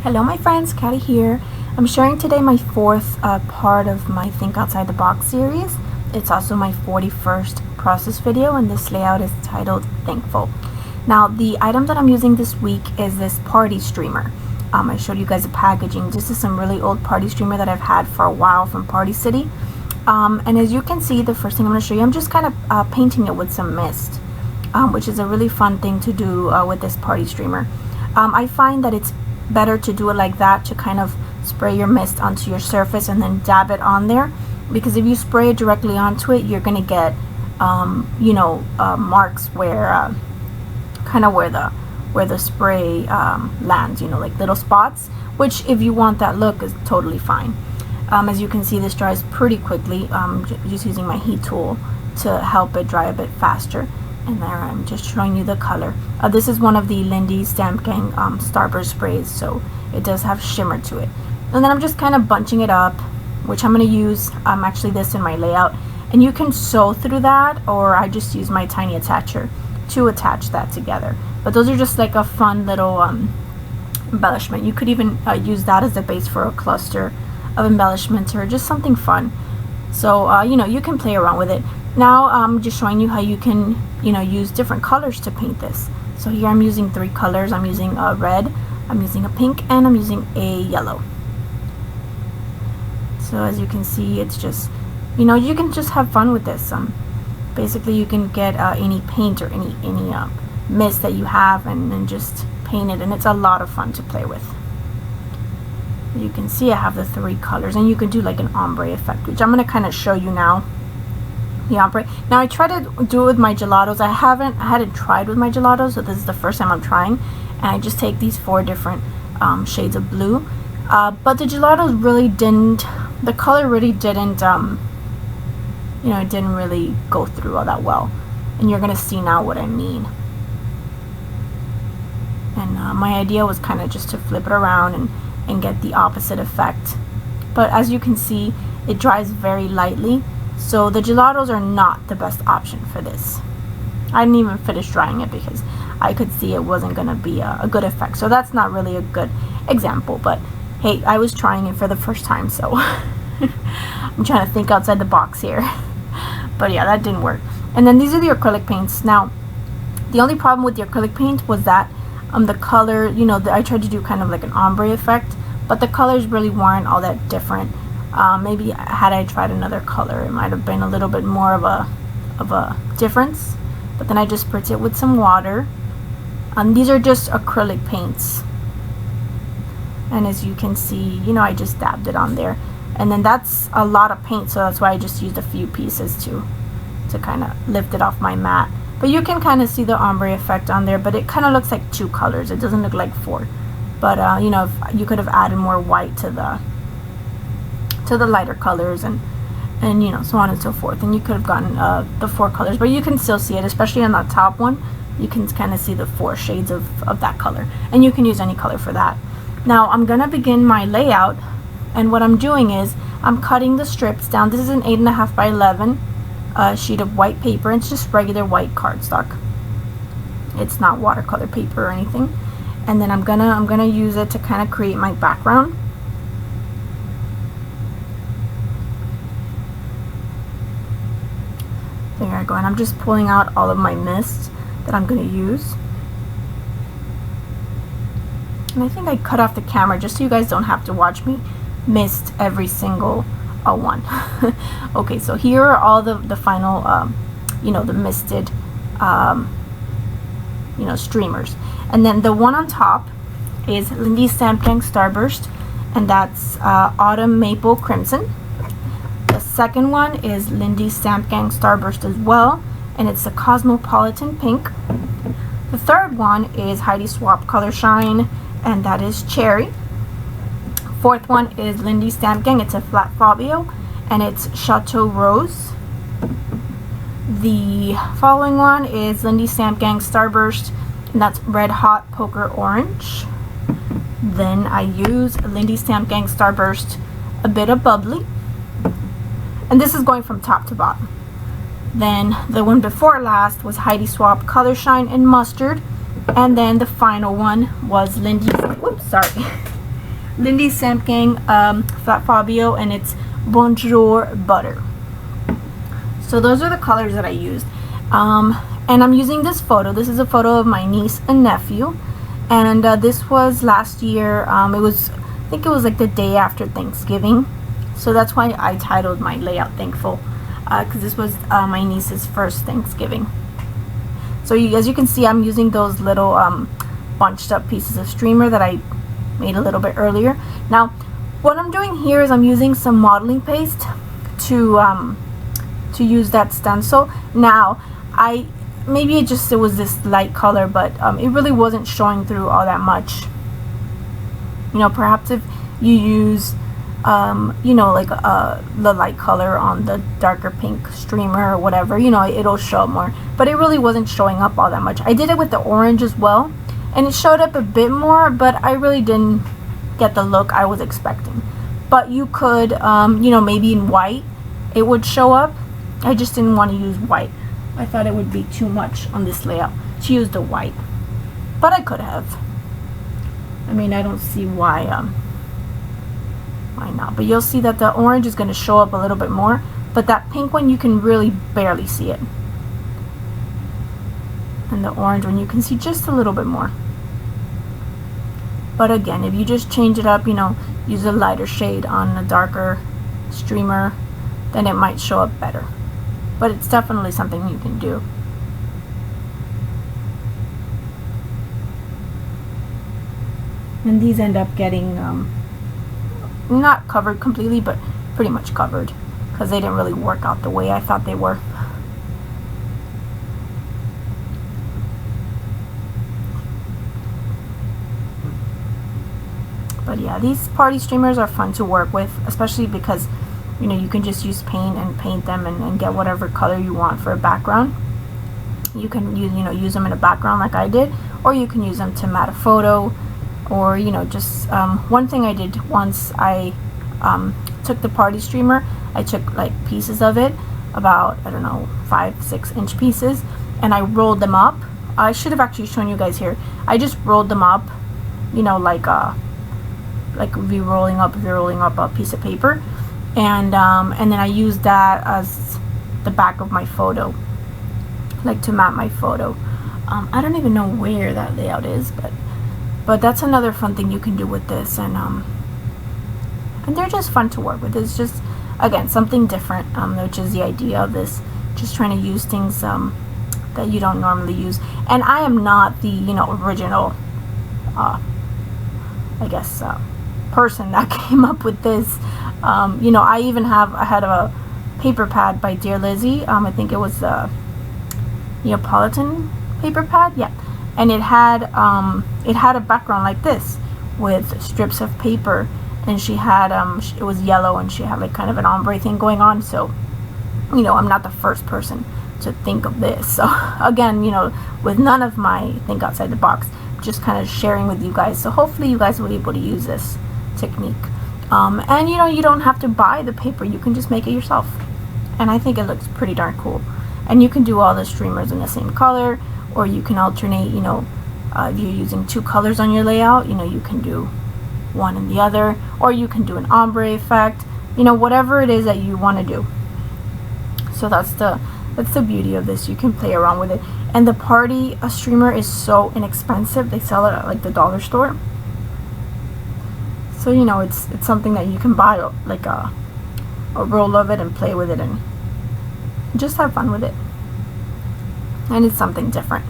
Hello my friends, Caddy here. I'm sharing today my fourth part of my Think Outside the Box series. It's also my 41st process video, and this layout is titled Thankful. Now the item that I'm using this week is this party streamer. I showed you guys the packaging. This is some really old party streamer that I've had for a while from Party City. And as you can see, the first thing I'm going to show you, I'm just kind of painting it with some mist, which is a really fun thing to do with this party streamer. I find that it's better to do it like that, to kind of spray your mist onto your surface and then dab it on there, because if you spray it directly onto it, you're gonna get marks where kind of where the spray lands, like little spots, which if you want that look is totally fine. As you can see, this dries pretty quickly. Just using my heat tool to help it dry a bit faster. And there I'm just showing you the color. This is one of the Lindy Stamp Gang Starburst sprays, so it does have shimmer to it. And then I'm just kind of bunching it up, which I'm going to use actually this in my layout. And you can sew through that, or I just use my tiny attacher to attach that together. But those are just like a fun little embellishment. You could even use that as the base for a cluster of embellishments or just something fun. So you can play around with it. Now I'm just showing you how you can use different colors to paint this. So here I'm using 3 colors. I'm using a red, I'm using a pink, and I'm using a yellow. So as you can see, it's just you can just have fun with this. Basically you can get any paint or any mist that you have and then just paint it, and it's a lot of fun to play with. You can see I have the 3 colors, and you can do like an ombre effect, which I'm going to kind of show you now. The ombre. Now I try to do it with my gelatos. I hadn't tried with my gelatos, so this is the first time I'm trying. And I just take these 4 different shades of blue. But the gelatos really didn't, the color really didn't, it didn't really go through all that well. And you're going to see now what I mean. And my idea was kind of just to flip it around and get the opposite effect. But as you can see, it dries very lightly. So the gelatos are not the best option for this. I didn't even finish drying it because I could see it wasn't going to be a good effect. So that's not really a good example. But hey, I was trying it for the first time, so I'm trying to think outside the box here. But yeah, that didn't work. And then these are the acrylic paints. Now, the only problem with the acrylic paint was that the color, I tried to do kind of like an ombre effect, but the colors really weren't all that different. Maybe had I tried another color, it might have been a little bit more of a difference. But then I just spritz it with some water. These are just acrylic paints, and as you can see, I just dabbed it on there. And then that's a lot of paint, so that's why I just used a few pieces to kind of lift it off my mat. But you can kind of see the ombre effect on there, but it kind of looks like 2 colors. It doesn't look like 4. But if you could have added more white to the lighter colors and so on and so forth, and you could have gotten the 4 colors, but you can still see it, especially on that top one. You can kind of see the 4 shades of that color, and you can use any color for that. Now I'm gonna begin my layout, and what I'm doing is I'm cutting the strips down. This is an 8.5 by 11 sheet of white paper. It's just regular white cardstock. It's not watercolor paper or anything. And then I'm gonna use it to kind of create my background. There I go, and I'm just pulling out all of my mist that I'm going to use. And I think I cut off the camera just so you guys don't have to watch me mist every single one. Okay, so here are all the final, the misted, streamers. And then the one on top is Lindy Stamp Gang Starburst, and that's Autumn Maple Crimson. The second one is Lindy Stamp Gang Starburst as well, and it's the Cosmopolitan Pink. The third one is Heidi Swapp Color Shine, and that is Cherry. Fourth one is Lindy Stamp Gang. It's a flat Fabio, and it's Chateau Rose. The following one is Lindy Stamp Gang Starburst, and that's Red Hot Poker Orange. Then I use Lindy Stamp Gang Starburst, a bit of bubbly. And this is going from top to bottom. Then the one before last was Heidi Swapp Color Shine in Mustard. And then the final one was Lindy's, Lindy Samgang Flat Fabio, and it's Bonjour Butter. So those are the colors that I used. And I'm using this photo. This is a photo of my niece and nephew, and this was last year. I think it was like the day after Thanksgiving, so that's why I titled my layout Thankful, because this was my niece's first Thanksgiving. So as you can see, I'm using those little bunched up pieces of streamer that I made a little bit earlier. Now what I'm doing here is I'm using some modeling paste to use that stencil. Now maybe it was this light color, but it really wasn't showing through all that much. You know, perhaps if you use you know, like the light color on the darker pink streamer or whatever, you know, it'll show up more, but it really wasn't showing up all that much. I did it with the orange as well, and it showed up a bit more, but I really didn't get the look I was expecting. But you could you know, maybe in white it would show up. I just didn't want to use white. I thought it would be too much on this layout to use the white, but I could have. I mean, I don't see why not. But you'll see that the orange is going to show up a little bit more, but that pink one you can really barely see it, and the orange one you can see just a little bit more. But again, if you just change it up, you know, use a lighter shade on a darker streamer, then it might show up better. But it's definitely something you can do. And these end up getting not covered completely, but pretty much covered, because they didn't really work out the way I thought they were. But yeah, these party streamers are fun to work with, especially because, you know, you can just use paint and paint them and get whatever color you want for a background. You can use them in a background like I did, or you can use them to matte a photo, or, you know, just one thing I did once, I took the party streamer, I took like pieces of it, about, I don't know, 5-6 inch pieces, and I rolled them up. I should have actually shown you guys here. I just rolled them up, you know, like if you're rolling up a piece of paper, and then I used that as the back of my photo, like to map my photo. I don't even know where that layout is, but that's another fun thing you can do with this, and they're just fun to work with. It's just, again, something different, which is the idea of this, just trying to use things that you don't normally use. And I am not the, you know, original I guess person that came up with this. You know, I had a paper pad by Dear Lizzy. I think it was the Neapolitan paper pad, yeah, and it had a background like this with strips of paper, and she had it was yellow, and she had like kind of an ombre thing going on. So, you know, I'm not the first person to think of this. So again, you know, with none of my think outside the box, just kind of sharing with you guys. So hopefully you guys will be able to use this technique. And you know, you don't have to buy the paper, you can just make it yourself, and I think it looks pretty darn cool. And you can do all the streamers in the same color, or you can alternate, you know, if you're using 2 colors on your layout, you know, you can do one and the other, or you can do an ombre effect, you know, whatever it is that you want to do. So that's the beauty of this. You can play around with it. And the party streamer is so inexpensive. They sell it at like the dollar store. So, you know, it's something that you can buy like a roll of it and play with it and just have fun with it. And it's something different.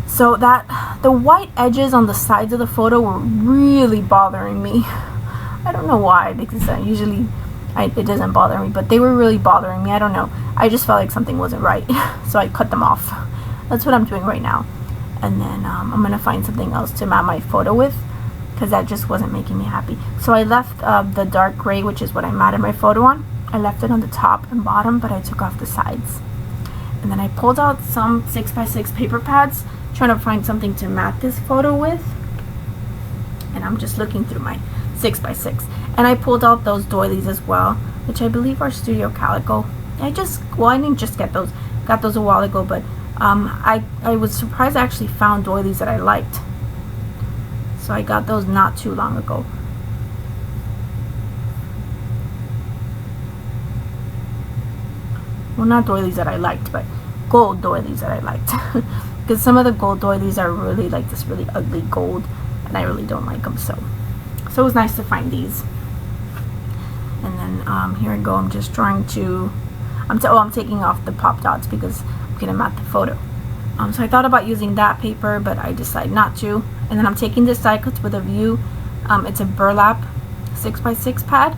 So the white edges on the sides of the photo were really bothering me. I don't know why, because usually it doesn't bother me, but they were really bothering me. I don't know. I just felt like something wasn't right, so I cut them off. That's what I'm doing right now. And then I'm gonna find something else to map my photo with, because that just wasn't making me happy. So I left the dark gray, which is what I matted my photo on. I left it on the top and bottom, but I took off the sides. And then I pulled out some 6x6 paper pads, trying to find something to mat this photo with. And I'm just looking through my 6x6. And I pulled out those doilies as well, which I believe are Studio Calico. I didn't just get those. Got those a while ago, but I was surprised I actually found doilies that I liked. So I got those not too long ago. Well, not doilies that I liked, but gold doilies that I liked. Because some of the gold doilies are really like this really ugly gold, and I really don't like them. So it was nice to find these. And then here I go. I'm just trying to. I'm taking off the pop dots because I'm gonna mat the photo. So I thought about using that paper, but I decided not to. And then I'm taking this die cuts with a view. It's a burlap 6x6 pad,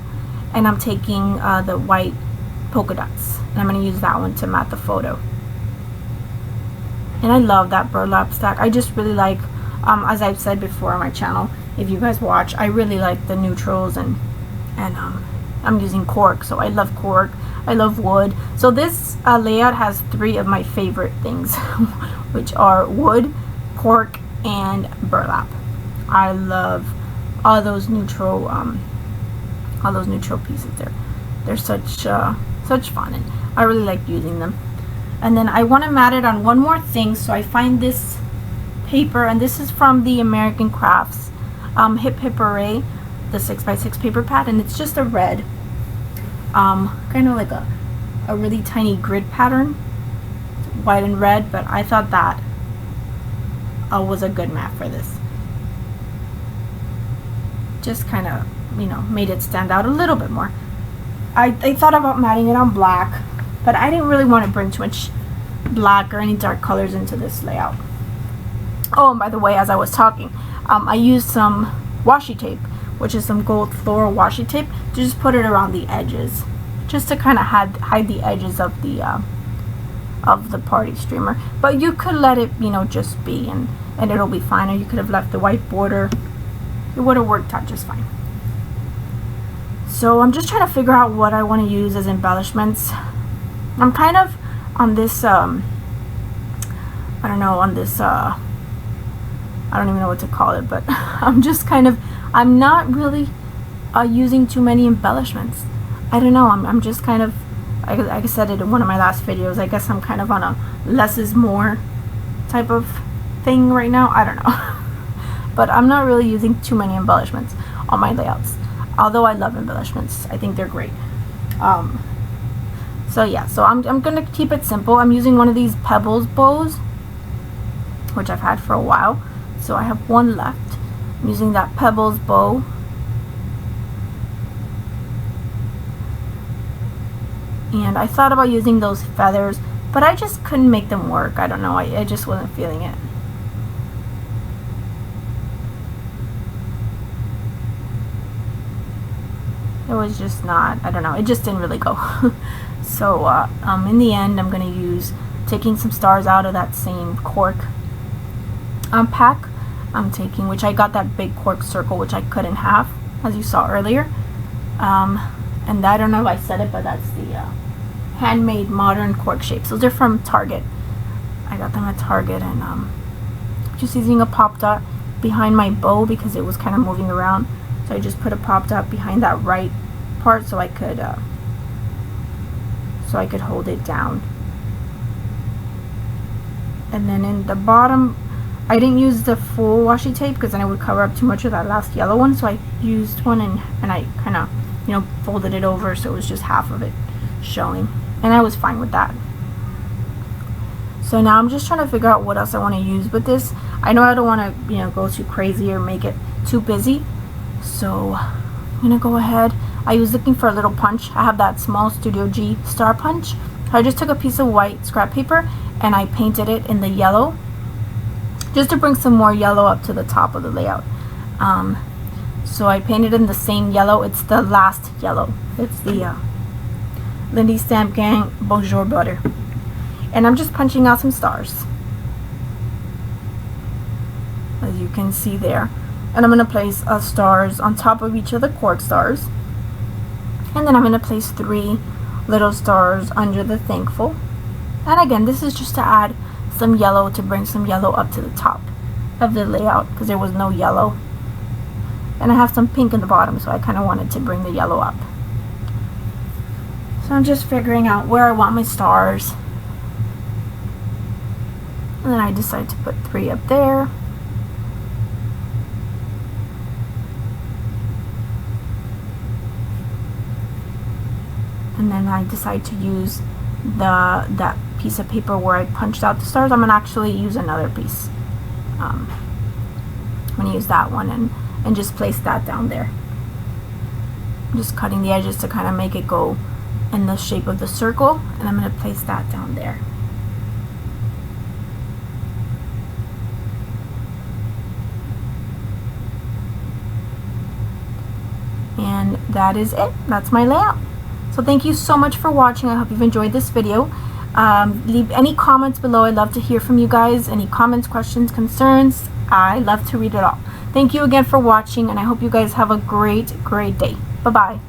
and I'm taking the white polka dots, and I'm going to use that one to mat the photo. And I love that burlap stack. I just really like, as I've said before on my channel, if you guys watch, I really like the neutrals, and I'm using cork, so I love cork. I love wood. So this layout has 3 of my favorite things, which are wood, cork, and burlap. I love all those neutral pieces there. They're such fun, and I really like using them. And then I want to mat it on one more thing, so I find this paper, and this is from the American Crafts Hip Hip Hooray, the 6x6 paper pad, and it's just a red, kind of like a really tiny grid pattern, white and red, but I thought that was a good mat for this. Just kind of, you know, made it stand out a little bit more. I thought about matting it on black, but I didn't really want to bring too much black or any dark colors into this layout. Oh, and by the way, as I was talking, I used some washi tape, which is some gold floral washi tape, to just put it around the edges, just to kind of hide the edges of the party streamer. But you could let it, you know, just be, and it'll be fine. Or you could have left the white border. It would have worked out just fine. So I'm just trying to figure out what I want to use as embellishments. I'm kind of on this, I don't know, on this, I don't even know what to call it, but I'm not really using too many embellishments. I don't know, I'm just kind of, like I said it in one of my last videos, I guess I'm kind of on a less is more type of thing right now. I don't know. But I'm not really using too many embellishments on my layouts. Although I love embellishments. I think they're great. So yeah, so I'm going to keep it simple. I'm using one of these Pebbles bows, which I've had for a while. So I have one left. I'm using that Pebbles bow. And I thought about using those feathers, but I just couldn't make them work. I don't know, I just wasn't feeling it. It was just not, I don't know, it just didn't really go. So in the end, I'm going to use, taking some stars out of that same cork pack. I'm taking, which I got that big cork circle, which I cut in half, as you saw earlier. And I don't know if I said it, but that's the handmade modern cork shapes. Those are from Target. I got them at Target, and just using a pop dot behind my bow because it was kind of moving around. So I just put a pop dot behind that right part so I could hold it down. And then in the bottom, I didn't use the full washi tape because then it would cover up too much of that last yellow one. So I used one and I kind of, you know, folded it over so it was just half of it showing. And I was fine with that. So now I'm just trying to figure out what else I want to use with this. I know I don't want to, you know, go too crazy or make it too busy. So I'm gonna go ahead. I was looking for a little punch. I have that small Studio G star punch. I just took a piece of white scrap paper and I painted it in the yellow, just to bring some more yellow up to the top of the layout. So I painted in the same yellow. It's the last yellow. It's the Lindy Stamp Gang Bonjour Butter. And I'm just punching out some stars, as you can see there. And I'm going to place stars on top of each of the cork stars. And then I'm going to place 3 little stars under the thankful. And again, this is just to add some yellow, to bring some yellow up to the top of the layout because there was no yellow. And I have some pink in the bottom, so I kind of wanted to bring the yellow up. So I'm just figuring out where I want my stars. And then I decided to put 3 up there. and I decide to use that piece of paper where I punched out the stars, I'm gonna actually use another piece. I'm gonna use that one and just place that down there. I'm just cutting the edges to kind of make it go in the shape of the circle, and I'm gonna place that down there. And that is it. That's my layout. So thank you so much for watching. I hope you've enjoyed this video. Leave any comments below. I'd love to hear from you guys. Any comments, questions, concerns. I love to read it all. Thank you again for watching, and I hope you guys have a great day. Bye-bye.